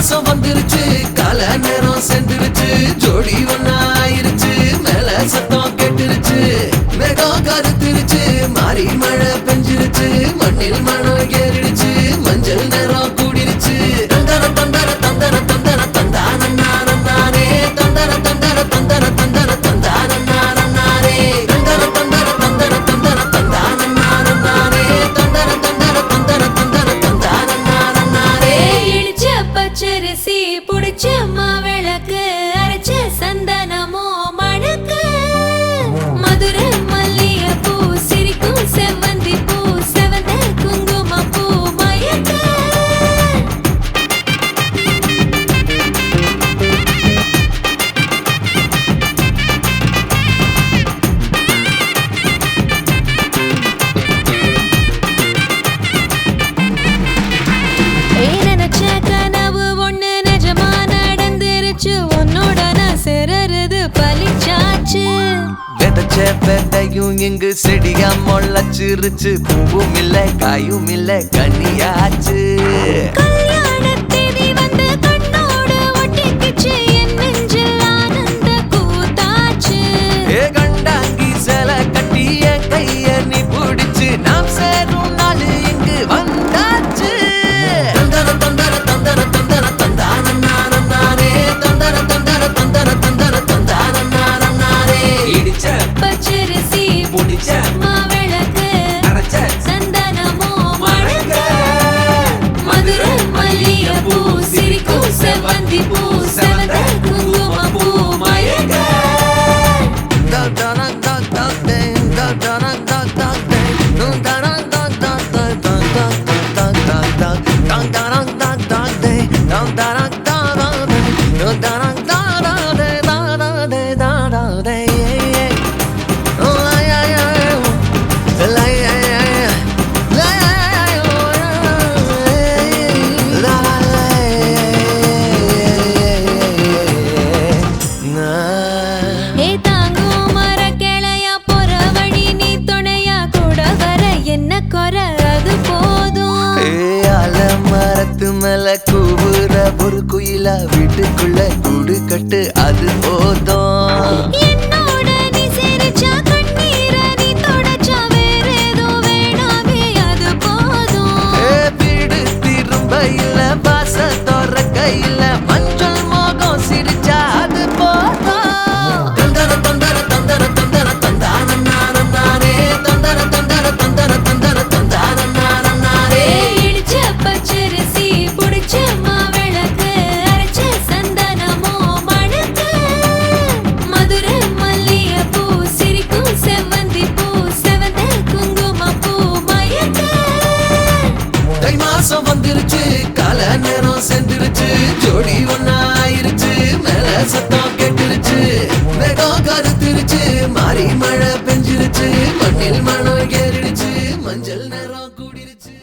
மாசம் வந்துருச்சு கால நேரம் சென்றுருச்சு ஜோடி ஒன்னா ஆயிருச்சு மேல சத்தம் கேட்டுருச்சு மேகம் கருத்துருச்சு மாறி மழை பெஞ்சிருச்சு மண்ணில் மனம் ஏறிடுச்சு மஞ்சள் நேரம் கூடிருச்சு தந்தர தந்தர தந்தர தந்தர தந்தானே தந்தர தந்தர தந்தர தந்தர தந்தானே தந்தர தந்தர தந்தர தந்தர தந்தானே தந்தர தந்தர தந்தர தந்தர தந்தானே இடிச்ச பச்சரிசி புடிச்ச மாவிளக்கு அரைச்ச சந்தனமோ மணக்கு மதுரை மல்லிகை பூ சிரிக்கும் செவ்வந்தி பூ செவந்த குங்கும பூ மயக்க நினைச்ச கனவு ஒண்ணு நிஜமா நடந்துருச்சு உன்னோட நான் சிறருது பலிச்சாச்சு விதைச்ச விதையும் இங்கு செடியா முளைச்சிருச்சு பூவும் இல்ல காயும் இல்ல கனியாச்சு கல்யாண தேதி வந்து கண்ணோடு ஒட்டிக்கிச்சு என் நெஞ்சில் ஆனந்த கூத்தாச்சு ஏ கண்டாங்கி சில கட்டி என் கைய நீ பிடிச்சு நாம் சேரும் நாள் இங்கு வந்தாச்சு தந்தர தந்தர தந்தர தந்தர தந்தானே தந்தர தந்தர தந்தர தந்தர தந்தானே இடிச்ச பச்சரிசி புடிச்ச மாவிளக்கு அரைச்ச சந்தனமோ மணக்க மதுரை மல்லிகை பூ சிரிக்கும் செவ்வந்தி பூ செவந்த குங்கும பூ மயக்க ஏ தாங்கும் மர கிளையா போற வழி நீ துணையா கூட வர என்ன குறை அது போதும் மரத்து மேல கூவுற ஒரு குயிலா வீட்டுக்குள்ள கூடு கட்டு அது போதும் என்னோட நீ சிரிச்சா கண்ணீர நீ தொடச்சா வேற ஏதோ வேணாமே அது போதும் வீடு திரும்ப இல்ல பாச தோற கையில மஞ்சள் மோகம் சிரிச்சா அது போதும் தந்தர தந்தர தந்தர தந்தர தந்தானே தந்தர தந்தர தந்தர தந்தர தந்தானே இடிச்ச பச்சரிசி புடிச்ச மாவிளக்கு அரைச்ச சந்தனமோ மணக்க மதுரை மல்லிகை பூ சிரிக்கும் செவ்வந்தி பூ செவந்த குங்கும பூ மயக்க தை மாசம் வந்துருச்சு கால நேரம் சென்றுருச்சு ஜோடி ஒன்னா ஆயிருச்சு மேல சத்தம் கேட்டுருச்சு மேகம் கருத்துருச்சு மாறி மழை பெஞ்சிருச்சு மண்ணில் மனம் ஏறிடுச்சு மஞ்சள் நேரம் கூடிருச்சு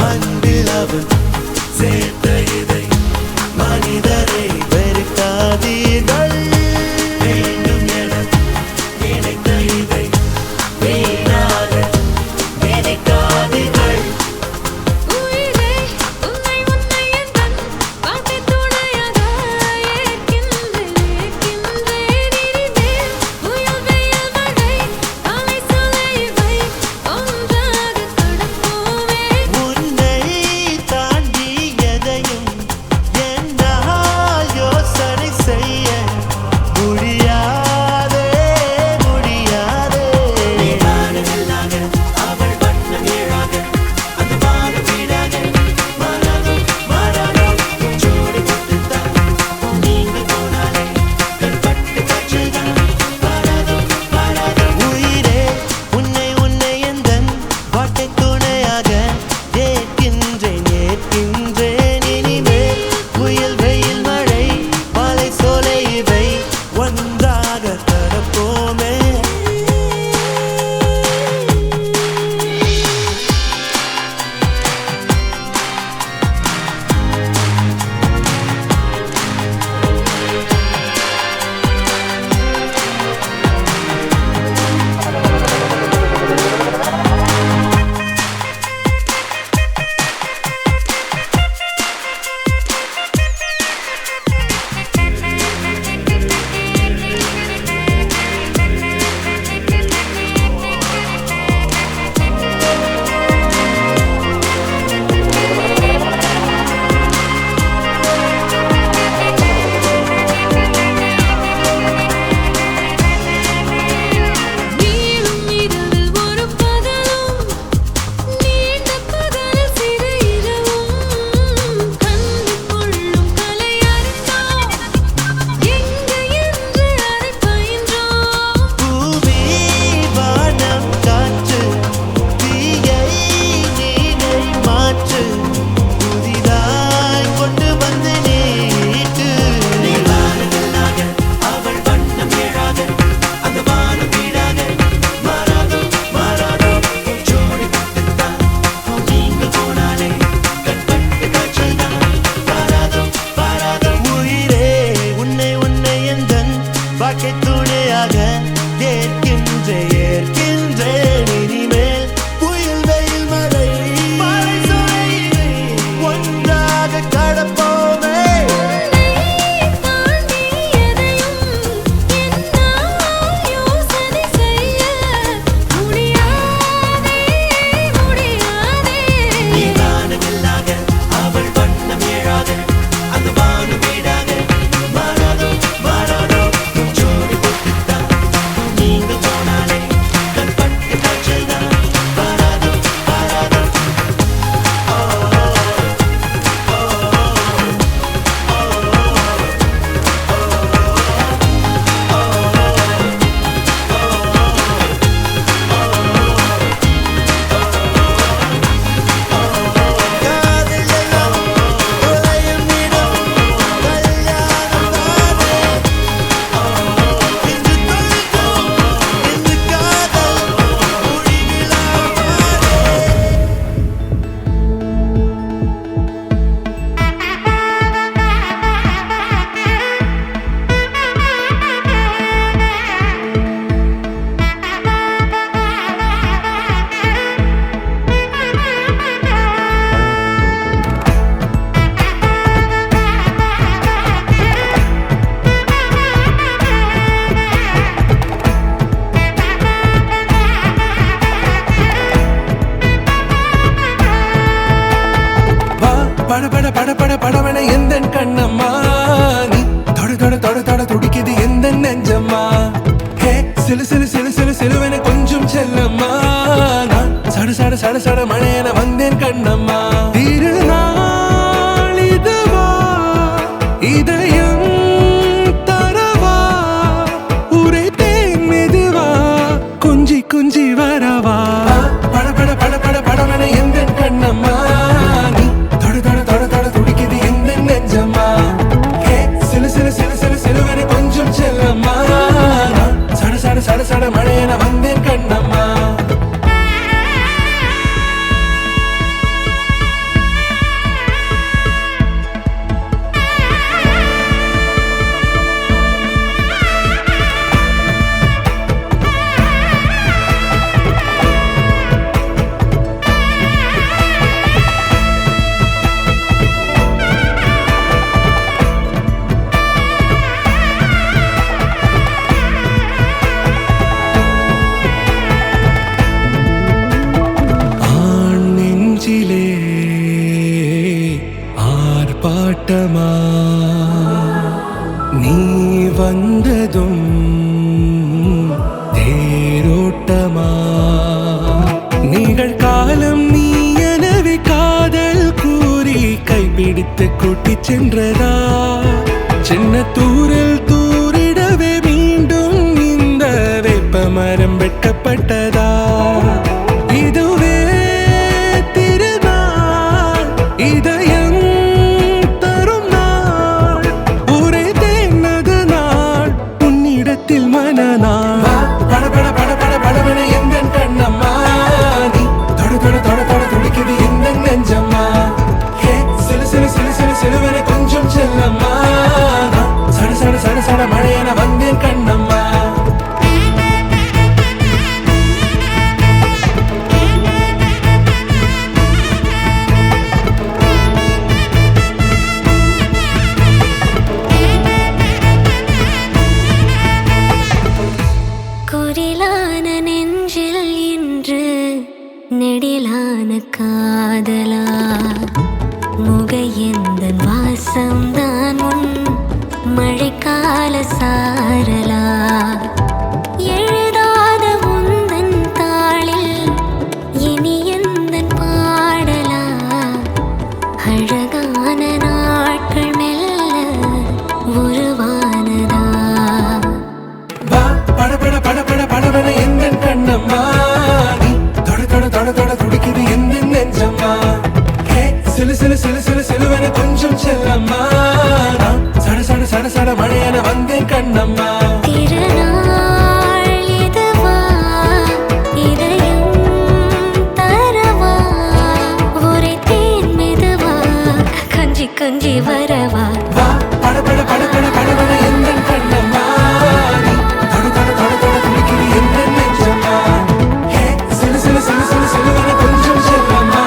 அன்பிலவன் சேர்த்த இதை மனிதரை வெறுக்காதீர்கள் வேண்டும் என நினைத்த இதை வீணாக நினைக்காதீர்கள் உயிரே உன்னை உன்னை எந்தன் பாட்டை துணையாக ஏற்கின்றேன் இனிமேல் புயல் வெயில் மழை அலை சொலை இவை ஒன்றாக கடப்போமே உன்னை தான் பட பட பட படவன எந்த கண்ணம்மா நீ தொட தொட தொட தொட துடிக்குது எந்த நெஞ்சம்மா ஹே சிலு சிலு சிலு சிலு சிலுவன கொஞ்சம் செல்லம்மா நான் சட சட சட சட மழையன வந்தேன் கண்ணம்மா திருநாள் இதுவா இதயம் தரவா உரைத்தேன் மெதுவா குஞ்சி குஞ்சி வரவா பட பட பட பட படவன எந்த கண்ணம்மா நீ தொட தொட தொட தொட துடிக்குது எந்த நெஞ்சம்மா ஹே சிலு சிலு சிலு சிலு சிலுவன கொஞ்சம் செல்லம்மா நான் சட சட சட சட மழையன வந்தேன் கண்ணம்மா ஆர்ப்பாட்டமா நீ வந்ததும் தேரோட்டமா நிகழ்காலம் நீ எனவே காதல் கூறி கைப்பிடித்து கூட்டிச் சென்றதா சின்ன தூரல் தூரிடவே மீண்டும் இந்த வேப்ப மரம் வெட்கப்பட்டதா இதுவே திருநாள் இதயம் தரும் நாள் உரைத்தேனது நாள் உன்னிடத்தில் மனநாள் பட பட பட பட படவன எந்த கண்ணம்மா நீ தொட தொட தொட தொட துடிக்குது எந்த நெஞ்சம்மா ஹே சிலு சிலு சிலு சிலு சிலுவன கொஞ்சம் செல்லம்மா நான் சட சட சட சட மழையன வந்தேன் கண்ணம்மா குரிலான நெஞ்சில் இன்று நெடிலான காதலா முகையெந்தன் வாசம்தான் உன் மழைக்கால சாரலா எழுதாத உந்தன் தாளில் இனி எந்தன் பாடலா அழகான நாட்கள் மெல்ல உருவானதா பட பட பட பட படவன எந்த கண்ணம்மா நீ தொட தொட தொட தொட துடிக்குது எந்த நெஞ்சம்மா ஹே சிலு சிலு சிலு சிலு சிலுவன கொஞ்சம் செல்லம்மா நான் சட சட சட சட மழையன வந்தேன் கண்ணம்மா திருநாள் இதுவா இதயம் தரவா உரைத்தேன் மெதுவா கஞ்சி கஞ்சி வரவா பட பட பட பட படவன எந்த கண்ணம்மா நீ தொட தொட தொட தொட துடிக்குது எந்த நெஞ்சம்மா ஹே சிலு சிலு சிலு சிலு சிலுவன கொஞ்சம் செல்லம்மா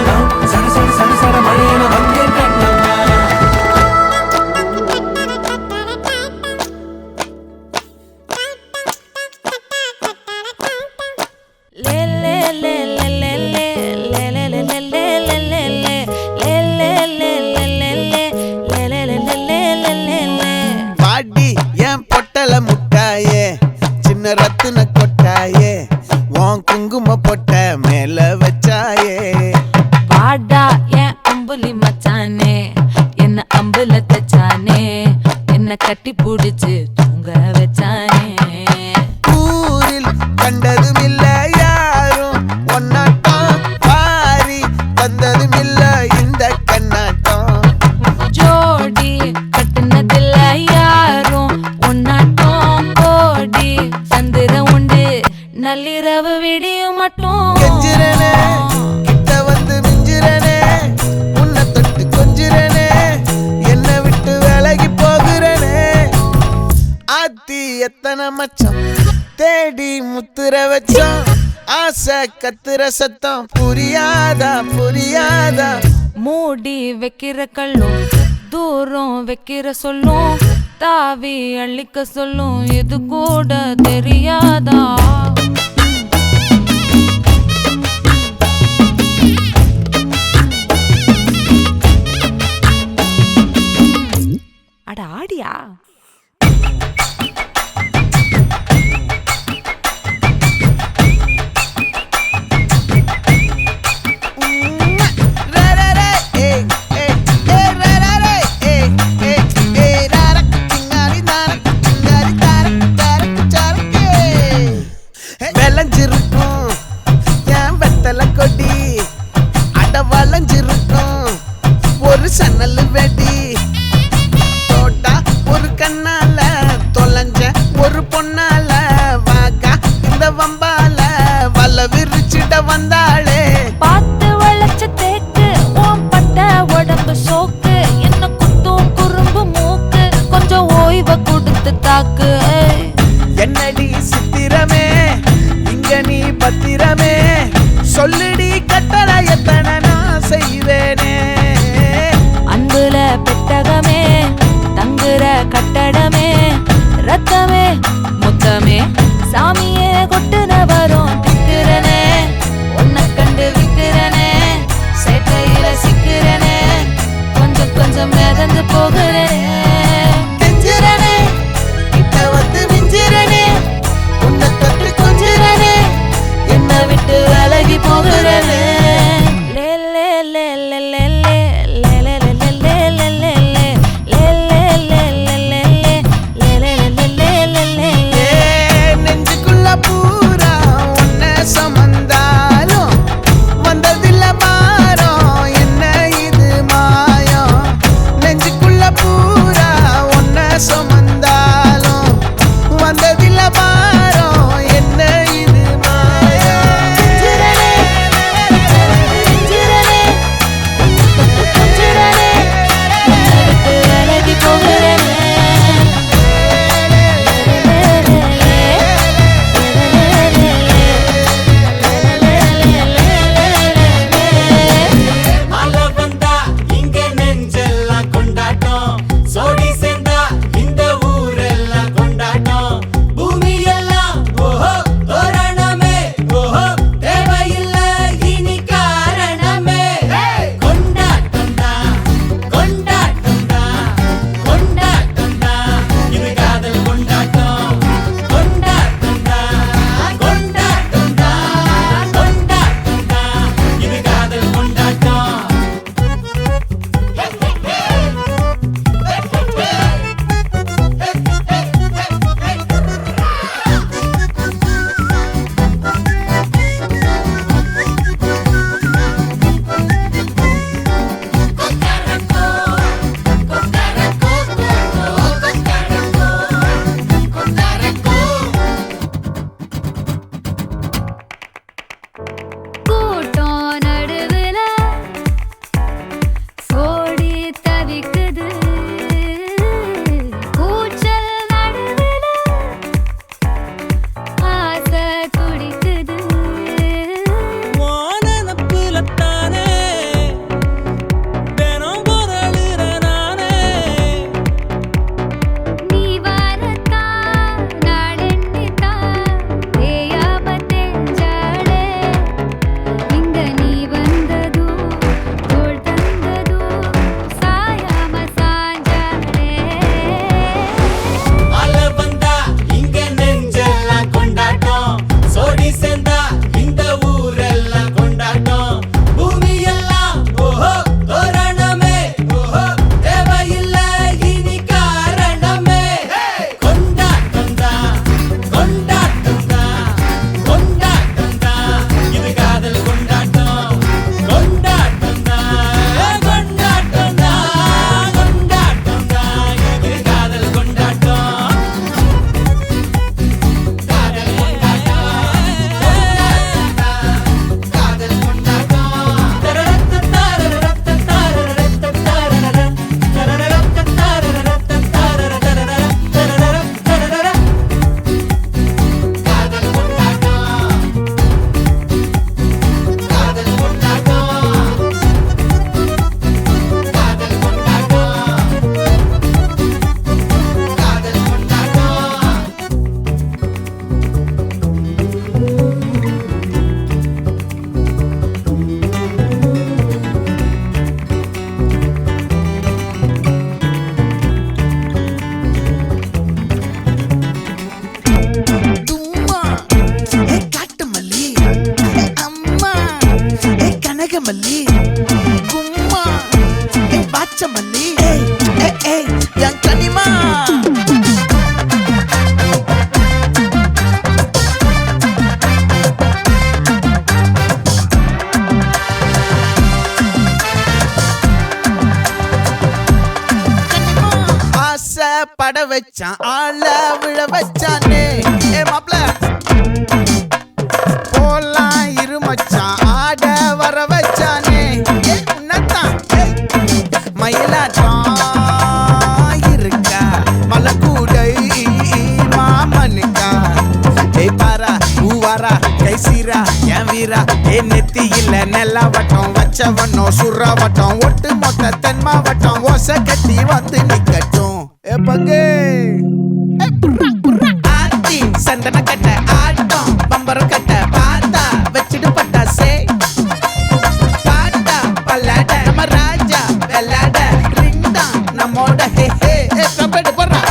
நான் சட சட சட சட மழையன வந்தேன் கண்ணம்மா பாடி என் பொட்டல முட்டாயே சின்ன ரத்தின கொட்டாயே உன் குங்கும பொட்ட மேல வச்சாயே வாடா என் அம்புலி மச்சானே என்ன அம்புல தச்சானே என்ன கட்டி புடிச்சு தூங்க வச்சானே ஊரில் கண்டதும் இல்ல யாரும் ஒன்னாட்டம் பாரி வந்ததும் இல்ல இந்த கண்ணாட்டம் ஜோடி கட்டுனதில்ல யாரும் உன்னாட்டம் கோடி சந்திர உண்டு நள்ளிரவு விடியும் மட்டும் கெஞ்சிரனே கிட்ட வந்து மிஞ்சிரனே உன்னை தொட்டு கொஞ்சிரனே என்ன விட்டு விலகி போகிறனே ஆத்தி எத்தனை மச்சம் தேடி முத்துற வச்சோம் ஆசை கத்துற சத்தம் புரியாதா புரியாதா மூடி வைக்கிற கல்லும் தூரம் வைக்கிற சொல்லும் தாவி அள்ளிக்க சொல்லும் இது கூட தெரியாதா வளைஞ்சிருக்கும் ஒரு சன்னல் வெடி தோட்டா ஒரு கண்ணால தொலைஞ்ச ஒரு பொண்ணால வாக்கா இந்த வம்பால வல விரிச்சிட வந்தாளே பார்த்து வளைச்ச தேக்கு ஓம் பட்ட உடம்பு சோக்கு என்ன குத்தும் குறும்பு மூக்கு கொஞ்சம் ஓய்வை கொடுத்து தாக்கு என்னடி சித்திரமே இங்க நீ பத்திரமே சொல்லுடி கட்டளை எத்தனை நான் செய்வேனே அன்புல பெட்டகமே தங்குற கட்டடமே ரத்தமே முத்தமே சாமியே கொட்டுன வரும் திக்கிறனே உன்னை கண்டு விக்கிறனே சேட்டையில சிக்கிறனே கொஞ்சம் கொஞ்சம் மிதந்து போகிறேன் கெஞ்சிரனே கிட்ட வந்து மிஞ்சிரனே உன்னை தொட்டு கொஞ்சிரனே என்னை விட்டு விலகி போகிறனே லே லே லே லே லே லே லே லே லே லே லே லே லே நெஞ்சுக்குள்ள பூரா உன்னை சுமந்தாலும் வந்ததில்ல பாரம் என்ன இது மாயம் நெஞ்சுக்குள்ள பூரா உன்னை சுமந்தாலும் வந்ததில்ல பாரம் என்ன இது மாயம் மழை வந்தா இங்க நெஞ்செல்லாம் கொண்டாட்டம் சோடி சேர்ந்தா இந்த ஊரெல்லாம் கொண்டாட்டம் பூமி எல்லாம் ஓஹோ தோரணமே ஓஹோ தேவையில்லை இனி காரணமே கொண்டாட்டம் தான் கொண்டாட்டம் தான் கொண்டாட்டம் தான் இது காதல் கொண்டாட்டம் கொண்டாட்டம் தான் கொண்டாட்டம் தான் கொண்டாட்டம் தான் இது காதல் கொண்டாட்டம் கூட்டம் நடுவுல சோடி தவிக்குது கூச்சல் நடுவுல ஆசை துடிக்குது வானப்புலத்தானே தினம் பொருளுற நானே நீ வரத்தான் நாளெண்ணித்தான் தேயாம தெஞ்சாளே இங்க நீ வந்ததும் தோள் தந்ததும் சாயாம சாஞ்சாளே மழை வந்தா இங்க நெஞ்செல்லாம் கொண்டாட்டம் சோடி சேர்ந்தா இந்த ஊரெல்லாம் கொண்டாட்டம் பூமி எல்லாம் ஓஹோ தோரணமே ஓஹோ தேவையில்லை இனி காரணமே கொண்டாட்டம் தான் கொண்டாட்டம் தான் கொண்டாட்டம் தான் இது காதல் கொண்டாட்டம் கொண்டாட்டம் தான் கொண்டாட்டம் தான் கொண்டாட்டம் தான் இது காதல் கொண்டாட்டம் காதல் தும்மா ஏ காட்டு மல்லி ஏ அம்மா ஏ கனக மல்லி கும்மா ஏ பாச்ச மல்லி ஏய் என் கனிமா பட வச்சான் ஆள விழ வச்சானே ஏ மாப்ள போலாம் இருமச்சான் ஆட வர வச்சானே ஏ உன்னதான் மயிலாட்டம் இருக்கா மலக்கூடை மாமனுக்கா ஏய் பாரா ஊவாரா கைசீரா என் வீரா ஏ நெத்தி இல்ல நெல்லாவட்டம் வச்சவனோ சுறாவட்டம் ஒட்டு மொத்த தென் மாவட்டம் ஓசை கட்டி வந்து நிக்கட்டும் ஏ பங்கே ஆத்தி சந்தன கட்ட ஆட்டம் பம்பரம் கட்ட பார்த்தா வச்சிடு பட்டாசே பாட்டா பல்லாட நம்ம ராஜா வெள்ளாட ரிங் தான் நம்மோட ஹே ஹே ஏ கபடி போடுறா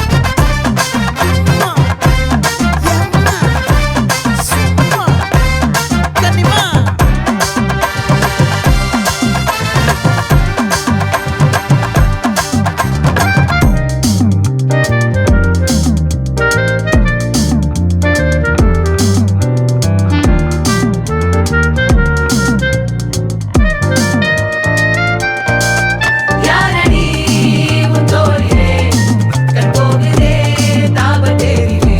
யாரடி உன் தோளிலே கண் போகுதே தாபத்தேரிலே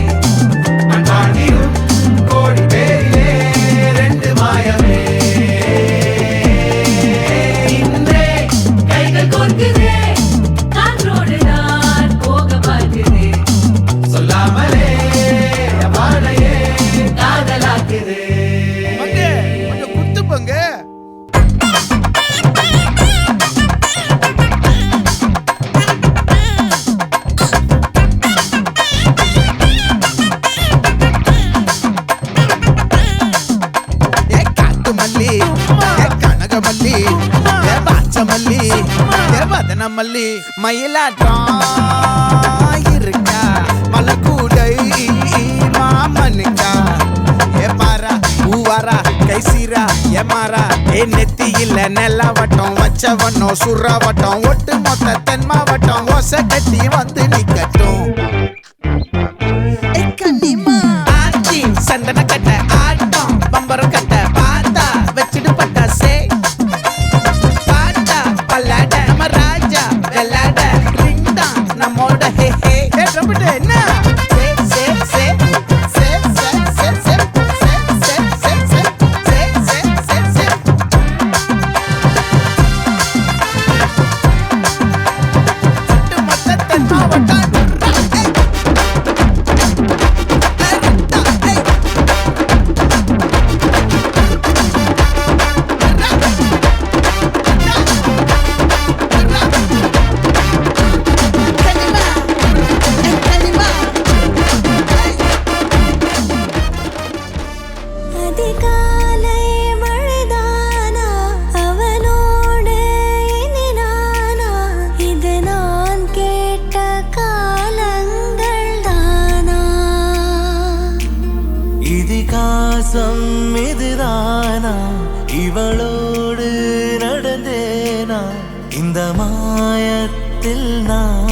மண்பாண்டியும் கோடி பேரிலே ரெண்டு மாயமே இன்றே கைகள் கோர்க்குதே காற்றோடு நான் போக பார்க்குதே சொல்லாமலே வாழையே காதலாக்குதே பங்கே கொஞ்சம் குத்து பங்கே ஏ காட்டு மல்லி ஏ கனக மல்லி ஏ பாச்ச மல்லி ஏ வதன மல்லி மயிலாட்டம் இருக்கா மலக்கூடை மாமனுக்கா ஏ பாரா ஊவாரா கைசீரா ஏ மாறா ஏ நெத்தி இல்ல நெல்லாவட்டம் வச்சவனோ சுறாவட்டம் ஒட்டு மொத்த தென் மாவட்டம் ஓசை கட்டி வந்து நிக்கட்டும் ஆச்சி சந்தன கட்ட ஆட்டம் பம்பரம் கட்ட பார்த்தா வச்சிடு பட்டாசே பாட்டா பல்லாட நம்ம ராஜா வெள்ளாட ரிங் தான் நம்மோட ஹே ஹே ஏ ட்ரம்பட் என்ன சே சே சே சே சே சே சே சே சே சே சே சே சே சே ஒட்டு மொத்த தென் மாவட்டம் அதிகாலை மழைதானா அவனோடு இனி நானா இது நான் கேட்ட காலங்கள் தானா இதிகாசம் இதுதானா இவளோடு நடந்தேனா இந்த மாயத்தில் நான்